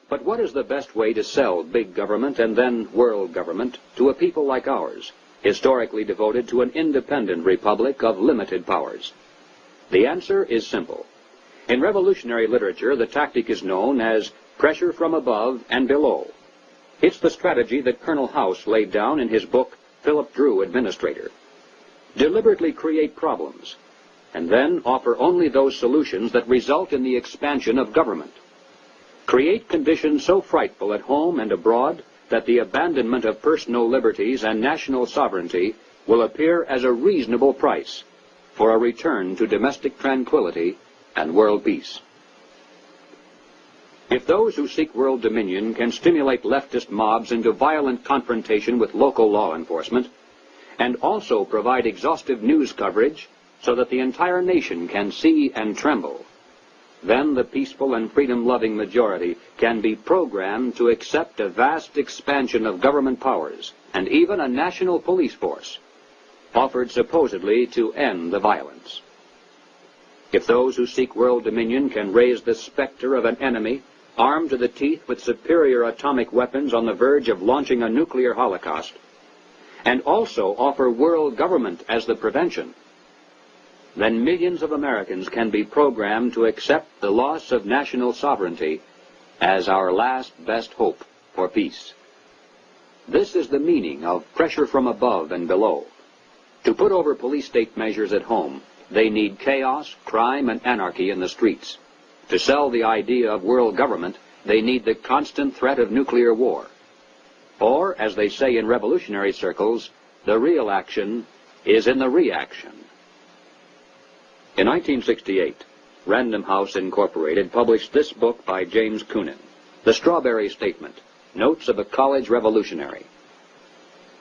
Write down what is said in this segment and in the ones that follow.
But what is the best way to sell big government and then world government to a people like ours, historically devoted to an independent republic of limited powers? The answer is simple. In revolutionary literature, the tactic is known as pressure from above and below. It's the strategy that Colonel House laid down in his book, Philip Drew, Administrator. Deliberately create problems, and then offer only those solutions that result in the expansion of government. Create conditions so frightful at home and abroad that the abandonment of personal liberties and national sovereignty will appear as a reasonable price for a return to domestic tranquility and world peace. If those who seek world dominion can stimulate leftist mobs into violent confrontation with local law enforcement, and also provide exhaustive news coverage so that the entire nation can see and tremble, then the peaceful and freedom-loving majority can be programmed to accept a vast expansion of government powers and even a national police force, offered supposedly to end the violence. If those who seek world dominion can raise the specter of an enemy armed to the teeth with superior atomic weapons on the verge of launching a nuclear holocaust, and also offer world government as the prevention, then millions of Americans can be programmed to accept the loss of national sovereignty as our last best hope for peace. This is the meaning of pressure from above and below. To put over police-state measures at home, they need chaos, crime, and anarchy in the streets. To sell the idea of world government, they need the constant threat of nuclear war. Or, as they say in revolutionary circles, the real action is in the reaction. In 1968, Random House Incorporated published this book by James Coonan, The Strawberry Statement, Notes of a College Revolutionary.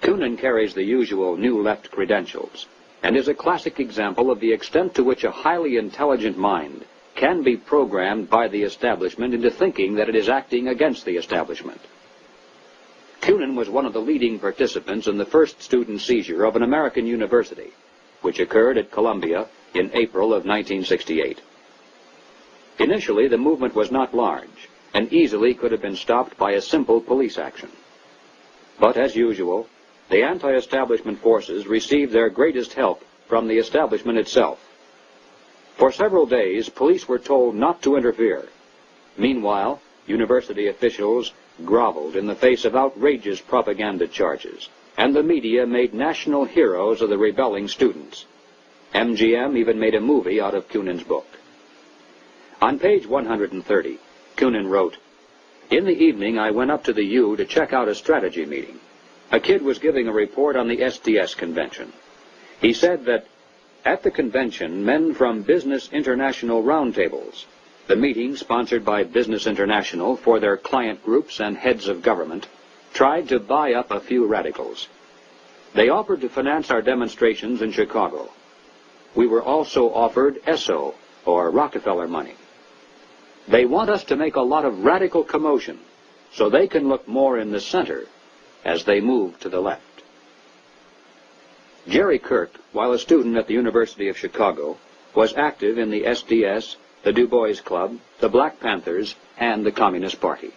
Coonan carries the usual New Left credentials, and is a classic example of the extent to which a highly intelligent mind can be programmed by the establishment into thinking that it is acting against the establishment. Coonan was one of the leading participants in the first student seizure of an American university, which occurred at Columbia in April of 1968. Initially, the movement was not large, and easily could have been stopped by a simple police action. But as usual, the anti-establishment forces received their greatest help from the establishment itself. For several days, police were told not to interfere. Meanwhile, university officials groveled in the face of outrageous propaganda charges, and the media made national heroes of the rebelling students. MGM even made a movie out of Coonan's book. On page 130, Coonan wrote, "In the evening I went up to the U to check out a strategy meeting. A kid was giving a report on the SDS convention. He said that at the convention, men from Business International roundtables, the meeting sponsored by Business International for their client groups and heads of government, tried to buy up a few radicals. They offered to finance our demonstrations in Chicago. We were also offered ESSO, or Rockefeller money. They want us to make a lot of radical commotion so they can look more in the center as they move to the left." Jerry Kirk, while a student at the University of Chicago, was active in the SDS, the Du Bois Club, the Black Panthers, and the Communist Party.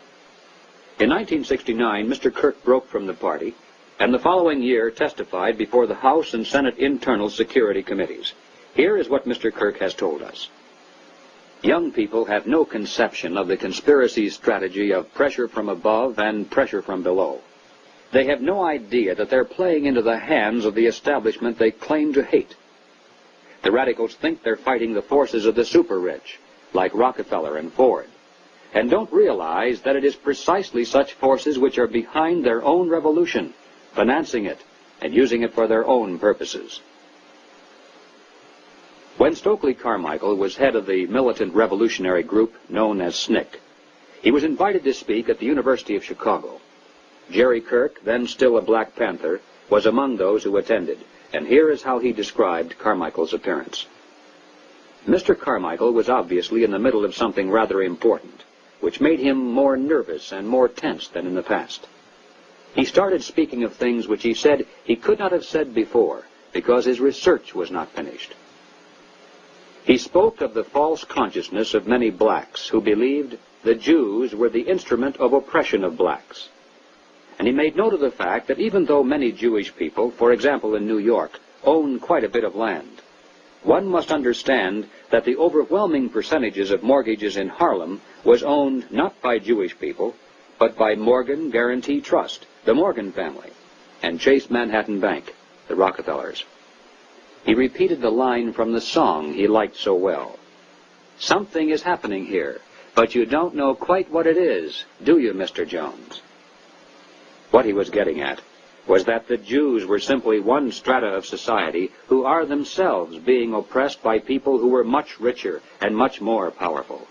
In 1969, Mr. Kirk broke from the party, and the following year testified before the House and Senate Internal Security Committees. Here is what Mr. Kirk has told us. "Young people have no conception of the conspiracy strategy of pressure from above and pressure from below. They have no idea that they're playing into the hands of the establishment they claim to hate. The radicals think they're fighting the forces of the super-rich, like Rockefeller and Ford, and don't realize that it is precisely such forces which are behind their own revolution, financing it, and using it for their own purposes." When Stokely Carmichael was head of the militant revolutionary group known as SNCC, he was invited to speak at the University of Chicago. Jerry Kirk, then still a Black Panther, was among those who attended, and here is how he described Carmichael's appearance. Mr. Carmichael was obviously in the middle of something rather important, which made him more nervous and more tense than in the past. He started speaking of things which he said he could not have said before, because his research was not finished. He spoke of the false consciousness of many blacks who believed the Jews were the instrument of oppression of blacks. And he made note of the fact that even though many Jewish people, for example in New York, own quite a bit of land, one must understand that the overwhelming percentages of mortgages in Harlem was owned not by Jewish people, but by Morgan Guaranty Trust, the Morgan family, and Chase Manhattan Bank, the Rockefellers. He repeated the line from the song he liked so well. "Something is happening here, but you don't know quite what it is, do you, Mr. Jones?" What he was getting at was that the Jews were simply one strata of society who are themselves being oppressed by people who were much richer and much more powerful.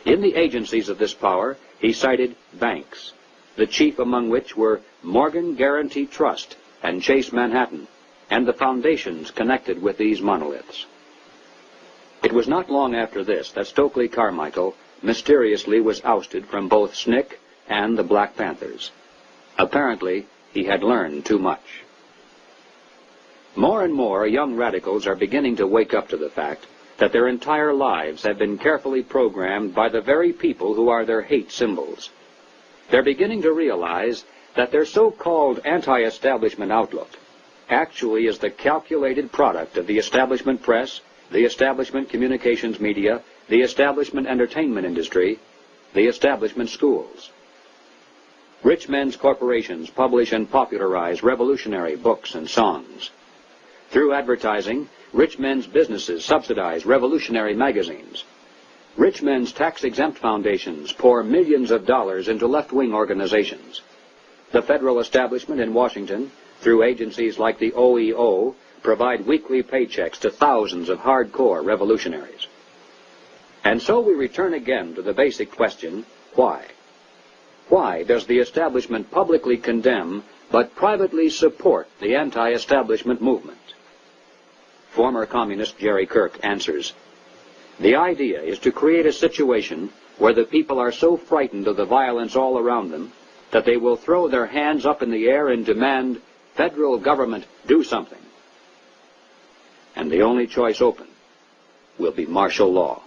In the agencies of this power, he cited banks, the chief among which were Morgan Guaranty Trust and Chase Manhattan, and the foundations connected with these monoliths. It was not long after this that Stokely Carmichael mysteriously was ousted from both SNCC and the Black Panthers. Apparently, he had learned too much. More and more young radicals are beginning to wake up to the fact that their entire lives have been carefully programmed by the very people who are their hate symbols. They're beginning to realize that their so-called anti-establishment outlook actually is the calculated product of the establishment press, the establishment communications media, the establishment entertainment industry, the establishment schools. Rich men's corporations publish and popularize revolutionary books and songs. Through advertising, rich men's businesses subsidize revolutionary magazines. Rich men's tax-exempt foundations pour millions of dollars into left-wing organizations. The federal establishment in Washington, through agencies like the OEO, provide weekly paychecks to thousands of hardcore revolutionaries. And so we return again to the basic question, why? Why does the establishment publicly condemn but privately support the anti-establishment movement? Former communist Jerry Kirk answers, "The idea is to create a situation where the people are so frightened of the violence all around them that they will throw their hands up in the air and demand, 'Federal government, do something.' And the only choice open will be martial law.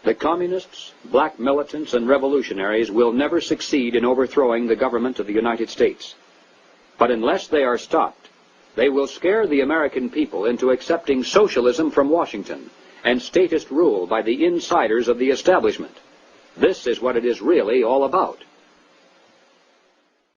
The communists, black militants, and revolutionaries will never succeed in overthrowing the government of the United States. But unless they are stopped, they will scare the American people into accepting socialism from Washington and statist rule by the insiders of the establishment. This is what it is really all about."